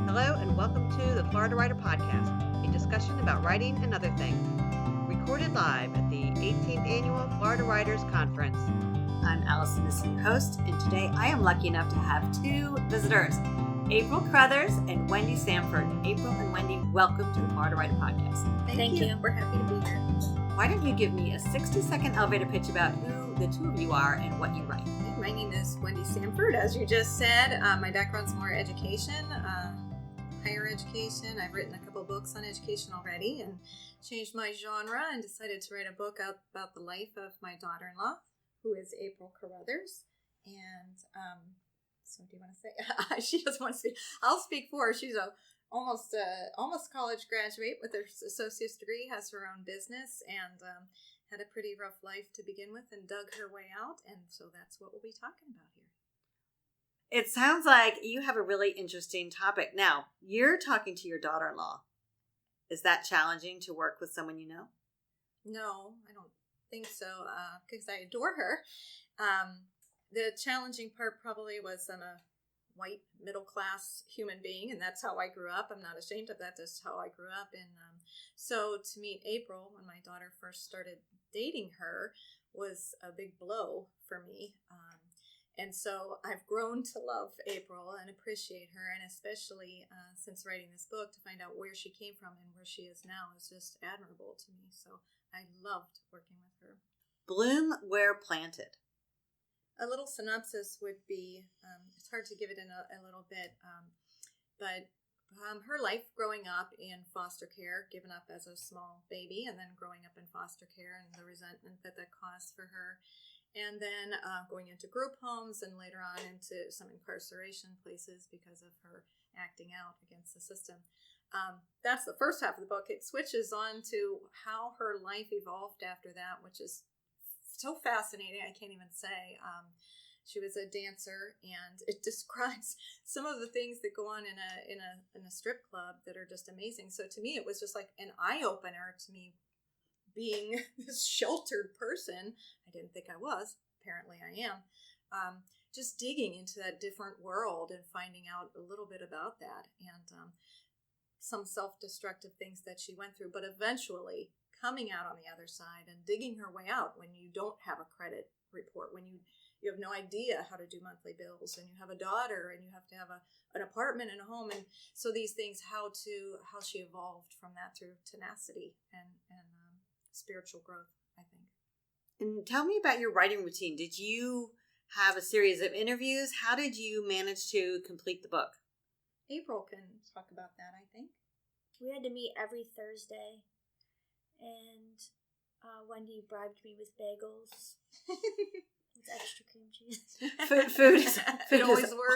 Hello and welcome to the Florida Writer Podcast, a discussion about writing and other things. Recorded live at the 18th Annual Florida Writers Conference. I'm Allison, this is your host, and today I am lucky enough to have two visitors, April Carothers and Wendy Samford. April and Wendy, welcome to the Florida Writer Podcast. Thank you. We're happy to be here. Why don't you give me a 60-second elevator pitch about who the two of you are and what you write? My name is Wendy Samford, as you just said. My background's more education, higher education. I've written a couple books on education already and changed my genre and decided to write a book about the life of my daughter-in-law, who is April Carothers. And so do you want to say? She doesn't want to speak. I'll speak for her. She's almost college graduate with her associate's degree, has her own business, and had a pretty rough life to begin with and dug her way out. And so that's what we'll be talking about here. It sounds like you have a really interesting topic. Now, you're talking to your daughter-in-law. Is that challenging to work with someone you know? No, I don't think so, because I adore her. The challenging part probably was I'm a white middle-class human being, and that's how I grew up. I'm not ashamed of that. That's how I grew up. And so to meet April when my daughter first started dating her was a big blow for me. And so I've grown to love April and appreciate her, and especially since writing this book, to find out where she came from and where she is now is just admirable to me. So I loved working with her. Bloom where planted. A little synopsis would be, it's hard to give it in a little bit, but her life growing up in foster care, given up as a small baby, and then growing up in foster care and the resentment that caused for her. And then going into group homes and later on into some incarceration places because of her acting out against the system. That's the first half of the book. It switches on to how her life evolved after that, which is so fascinating. I can't even say. She was a dancer, and it describes some of the things that go on in a strip club that are just amazing. So to me, it was just like an eye opener to me. Being this sheltered person, I didn't think I was. Apparently I am. Just digging into that different world and finding out a little bit about that and some self-destructive things that she went through, but eventually coming out on the other side and digging her way out when you don't have a credit report, when you have no idea how to do monthly bills, and you have a daughter and you have to have an apartment and a home, and so these things, how she evolved from that through tenacity and spiritual growth, I think. And tell me about your writing routine. Did you have a series of interviews? How did you manage to complete the book? April can talk about that, I think. We had to meet every Thursday, and Wendy bribed me with bagels with extra cream cheese. Food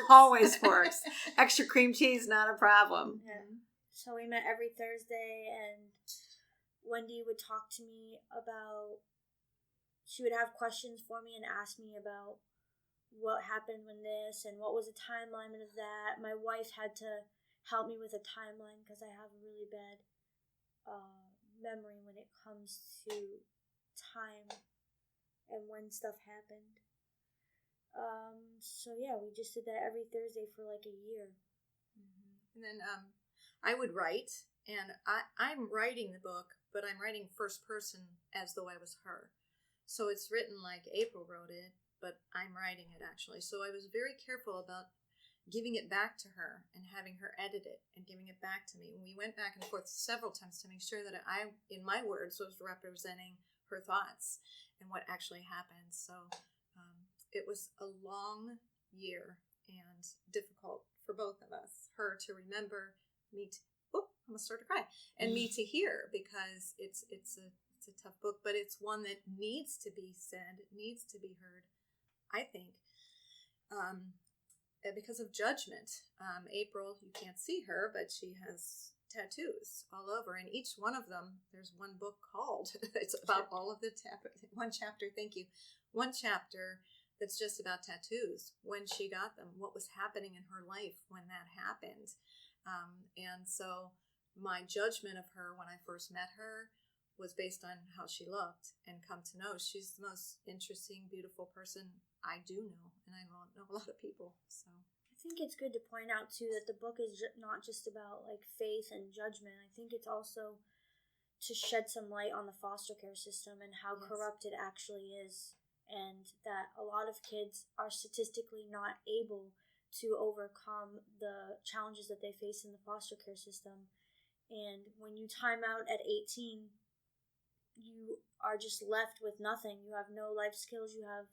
always works. Extra cream cheese, not a problem. Yeah. So we met every Thursday, and Wendy would talk to me about, she would have questions for me and ask me about what happened when this and what was the timeline of that. My wife had to help me with a timeline because I have a really bad memory when it comes to time and when stuff happened. So yeah, we just did that every Thursday for like a year. Mm-hmm. And then I would write, and I'm writing the book, but I'm writing first person as though I was her. So it's written like April wrote it, but I'm writing it actually. So I was very careful about giving it back to her and having her edit it and giving it back to me. And we went back and forth several times to make sure that I, in my words, was representing her thoughts and what actually happened. So it was a long year and difficult for both of us. Her to remember, me to I'm gonna start to cry, and me to hear, because it's a tough book, but it's one that needs to be said, needs to be heard, I think, because of judgment. April, you can't see her, but she has tattoos all over, and each one of them, there's one book called. It's about all of the one chapter. Thank you. One chapter that's just about tattoos. When she got them, what was happening in her life when that happened, and so. My judgment of her when I first met her was based on how she looked, and come to know she's the most interesting, beautiful person I do know, and I don't know a lot of people. So I think it's good to point out too that the book is not just about like faith and judgment. I think it's also to shed some light on the foster care system and how corrupt it actually is, and that a lot of kids are statistically not able to overcome the challenges that they face in the foster care system. And when you time out at 18, you are just left with nothing. You have no life skills. You have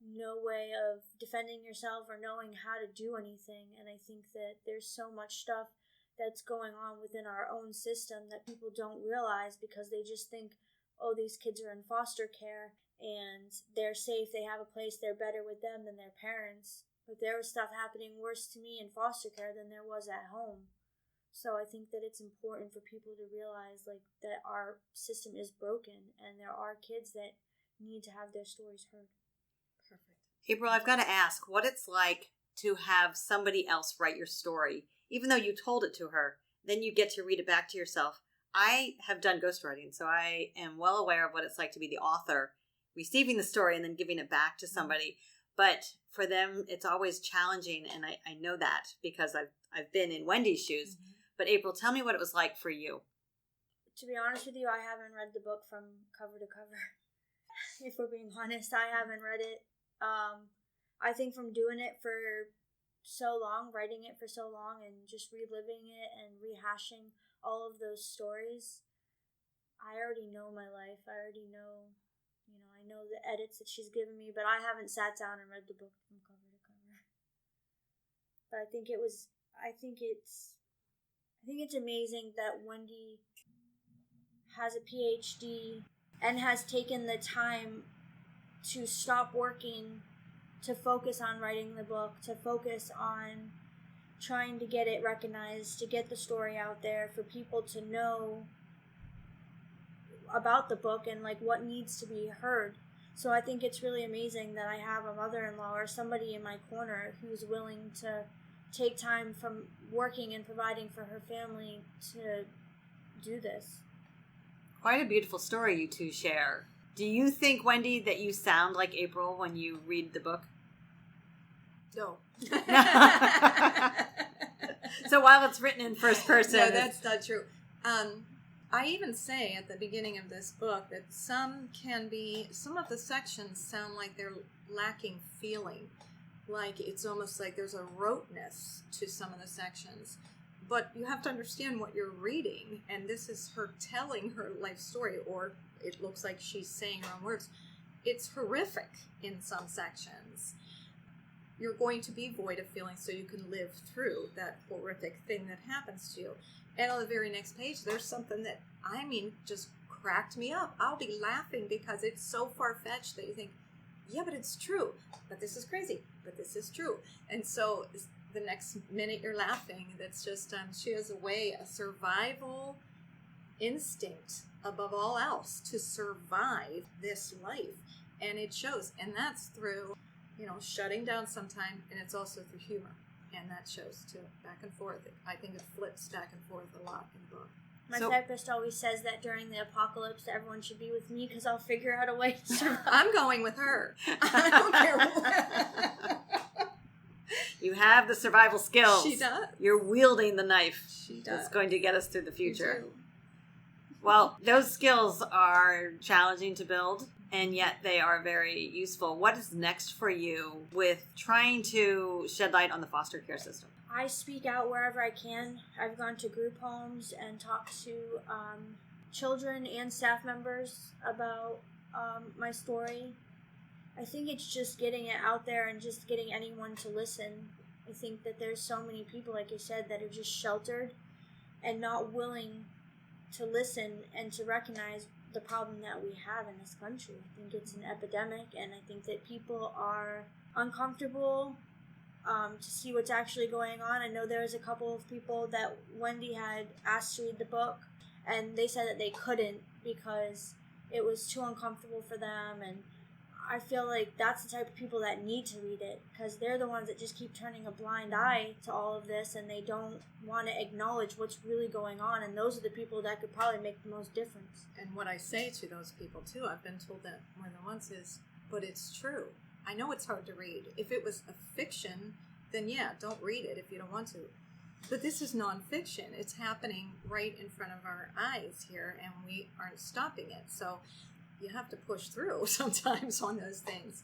no way of defending yourself or knowing how to do anything. And I think that there's so much stuff that's going on within our own system that people don't realize, because they just think, oh, these kids are in foster care and they're safe, they have a place, they're better with them than their parents. But there was stuff happening worse to me in foster care than there was at home. So I think that it's important for people to realize like that our system is broken and there are kids that need to have their stories heard. Perfect. April, I've got to ask what it's like to have somebody else write your story. Even though you told it to her, then you get to read it back to yourself. I have done ghostwriting, so I am well aware of what it's like to be the author, receiving the story and then giving it back to somebody. But for them, it's always challenging, and I know that because I've been in Wendy's shoes. Mm-hmm. But April, tell me what it was like for you. To be honest with you, I haven't read the book from cover to cover. If we're being honest, I haven't read it. I think from doing it for so long, writing it for so long, and just reliving it and rehashing all of those stories, I already know my life. I already know, I know the edits that she's given me, but I haven't sat down and read the book from cover to cover. But I think it's amazing that Wendy has a Ph.D. and has taken the time to stop working to focus on writing the book, to focus on trying to get it recognized, to get the story out there for people to know about the book and like what needs to be heard. So I think it's really amazing that I have a mother-in-law or somebody in my corner who's willing to take time from working and providing for her family to do this. Quite a beautiful story you two share. Do you think, Wendy, that you sound like April when you read the book? No. So while it's written in first person... No, that's not true. I even say at the beginning of this book that some of the sections sound like they're lacking feeling. Like it's almost like there's a roteness to some of the sections. But you have to understand what you're reading, and this is her telling her life story, or it looks like she's saying her own words. It's horrific in some sections. You're going to be void of feeling so you can live through that horrific thing that happens to you. And on the very next page, there's something that, just cracked me up. I'll be laughing because it's so far-fetched that you think, yeah, but it's true. But this is crazy. But this is true. And so the next minute you're laughing. That's just, she has a survival instinct above all else to survive this life. And it shows. And that's through, shutting down sometime. And it's also through humor. And that shows too, back and forth. I think it flips back and forth a lot in the book. My therapist always says that during the apocalypse, everyone should be with me because I'll figure out a way to survive. I'm going with her. I don't care what. You have the survival skills. She does. You're wielding the knife. She does. That's going to get us through the future. Well, those skills are challenging to build, and yet they are very useful. What is next for you with trying to shed light on the foster care system? I speak out wherever I can. I've gone to group homes and talked to children and staff members about my story. I think it's just getting it out there and just getting anyone to listen. I think that there's so many people, like I said, that are just sheltered and not willing to listen and to recognize the problem that we have in this country. I think it's an epidemic, and I think that people are uncomfortable to see what's actually going on. I know there's a couple of people that Wendy had asked to read the book, and they said that they couldn't because it was too uncomfortable for them, and I feel like that's the type of people that need to read it, because they're the ones that just keep turning a blind eye to all of this, and they don't want to acknowledge what's really going on, and those are the people that could probably make the most difference. And what I say to those people, too, I've been told that more than once, is, but it's true. I know it's hard to read. If it was a fiction, then yeah, don't read it if you don't want to. But this is nonfiction. It's happening right in front of our eyes here, and we aren't stopping it. So you have to push through sometimes on those things.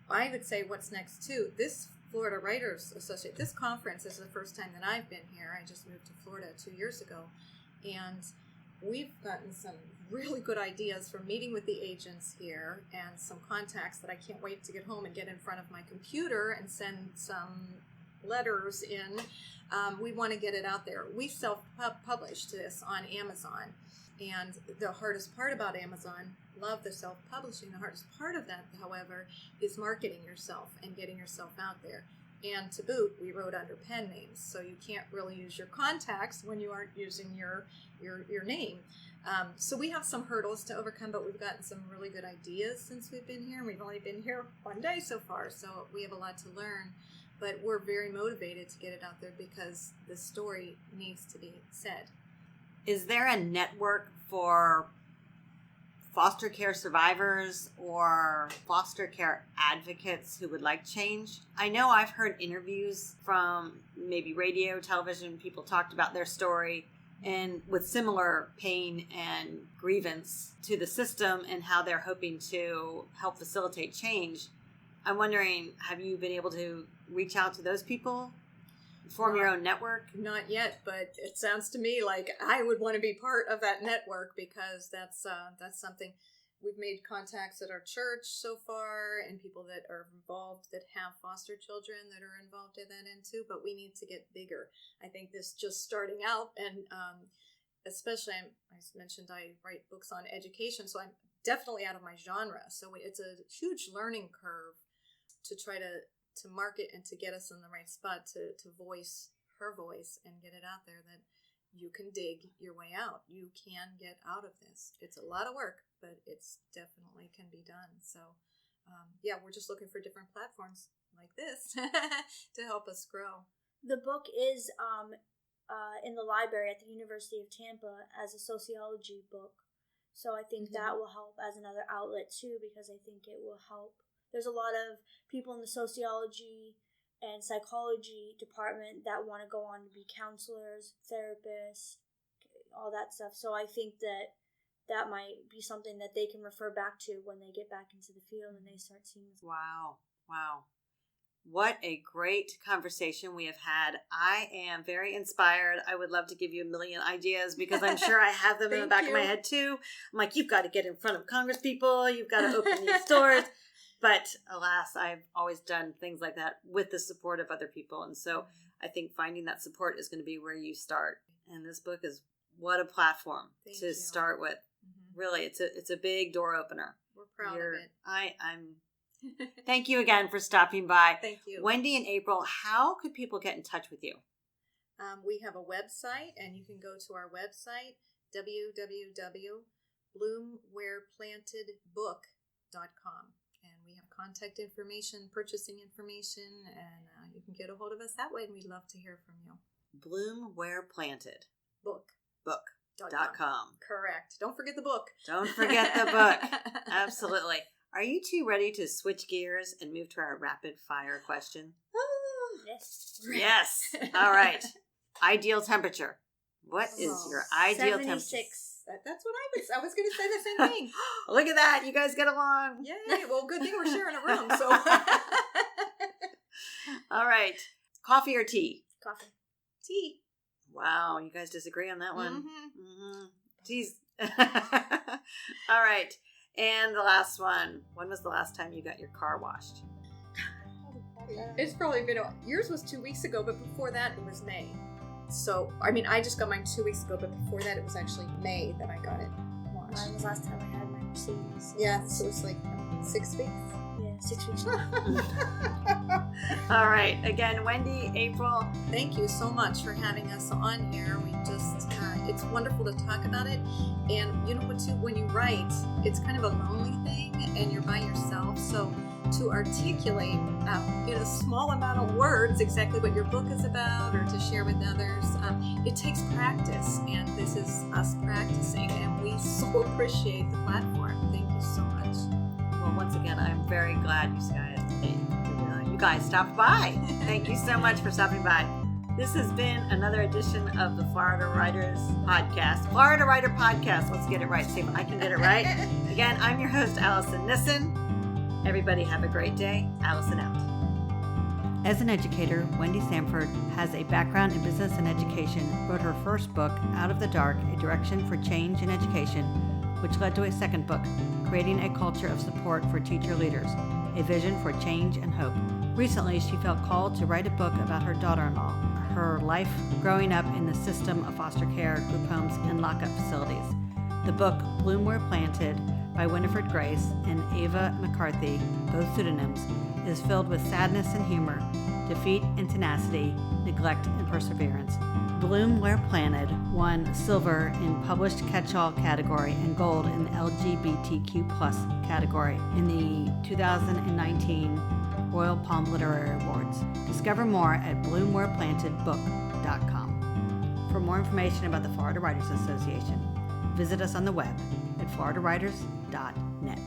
I would say what's next too. This Florida Writers Association, this conference is the first time that I've been here. I just moved to Florida 2 years ago, and we've gotten some really good ideas from meeting with the agents here and some contacts that I can't wait to get home and get in front of my computer and send some letters in. We want to get it out there. We self-published this on Amazon, and the hardest part about Amazon, love the self-publishing. The hardest part of that, however, is marketing yourself and getting yourself out there. And to boot, we wrote under pen names, so you can't really use your contacts when you aren't using your name. So we have some hurdles to overcome, but we've gotten some really good ideas since we've been here. We've only been here one day so far, so we have a lot to learn. But we're very motivated to get it out there because the story needs to be said. Is there a network for foster care survivors or foster care advocates who would like change? I know I've heard interviews from maybe radio, television, people talked about their story and with similar pain and grievance to the system and how they're hoping to help facilitate change. I'm wondering, have you been able to reach out to those people? Form your own network? Not yet, but it sounds to me like I would want to be part of that network because that's something. We've made contacts at our church so far and people that are involved that have foster children that are involved in that end too, but we need to get bigger. I think this just starting out, and especially, I mentioned I write books on education, so I'm definitely out of my genre. So it's a huge learning curve to try to market and to get us in the right spot to voice her voice and get it out there that you can dig your way out. You can get out of this. It's a lot of work, but it's definitely can be done. So, yeah, we're just looking for different platforms like this to help us grow. The book is in the library at the University of Tampa as a sociology book. So I think that will help as another outlet too, because I think it will help. There's a lot of people in the sociology and psychology department that want to go on to be counselors, therapists, all that stuff. So I think that might be something that they can refer back to when they get back into the field and they start seeing this. Wow. What a great conversation we have had. I am very inspired. I would love to give you a million ideas because I'm sure I have them in the back of my head too. I'm like, you've got to get in front of Congress people. You've got to open these doors. But alas, I've always done things like that with the support of other people. And so I think finding that support is going to be where you start. And this book is what a platform to start with. Mm-hmm. Really, it's a big door opener. We're proud of it. I'm Thank you again for stopping by. Thank you. Wendy and April, how could people get in touch with you? We have a website, and you can go to our website, www.bloomwhereplantedbook.com. And we have contact information, purchasing information, and you can get a hold of us that way, and we'd love to hear from you. Bloomwhereplantedbook.com. Correct. Don't forget the book. Don't forget the book. Absolutely. Are you two ready to switch gears and move to our rapid fire question? Yes. Yes. All right. Ideal temperature. What is your ideal 76. temperature? That's what I was going to say the same thing. Look at that. You guys get along. Yay. Well, good thing we're sharing a room. So. All right. Coffee or tea? Coffee. Tea. Wow. You guys disagree on that one? Mm-hmm. Tea's. All right. And the last one. When was the last time you got your car washed? It's probably been, yours was 2 weeks ago, but before that it was May. So, I mean, I just got mine 2 weeks ago, but before that it was actually May that I got it washed. Mine was last time I had my Mercedes. Yeah, so it's like 6 weeks. Yeah, 6 weeks. All right. Again, Wendy, April. Thank you so much for having us on here. We just, it's wonderful to talk about it. And you know what, too, when you write, it's kind of a lonely thing and you're by yourself. So to articulate in a small amount of words exactly what your book is about or to share with others, it takes practice. And this is us practicing. And we so appreciate the platform. Thank you so much. Well, once again, I'm very glad you you guys stopped by. Thank you so much for stopping by. This has been another edition of the Florida Writers Podcast. Florida Writer Podcast. Let's get it right. See if I can get it right. Again, I'm your host, Allison Nissen. Everybody have a great day. Allison out. As an educator, Wendy Samford has a background in business and education, wrote her first book, Out of the Dark, A Direction for Change in Education, which led to a second book, Creating a Culture of Support for Teacher Leaders, A Vision for Change and Hope. Recently, she felt called to write a book about her daughter-in-law, her life growing up in the system of foster care, group homes, and lockup facilities. The book, Bloom Where Planted, by Winifred Grace and Ava McCarthy, both pseudonyms, is filled with sadness and humor, defeat and tenacity, neglect and perseverance. Bloom Where Planted won silver in published catch-all category and gold in the LGBTQ+ category in the 2019 Royal Palm Literary Awards. Discover more at bloomwhereplantedbook.com. For more information about the Florida Writers Association, visit us on the web at floridawriters.net.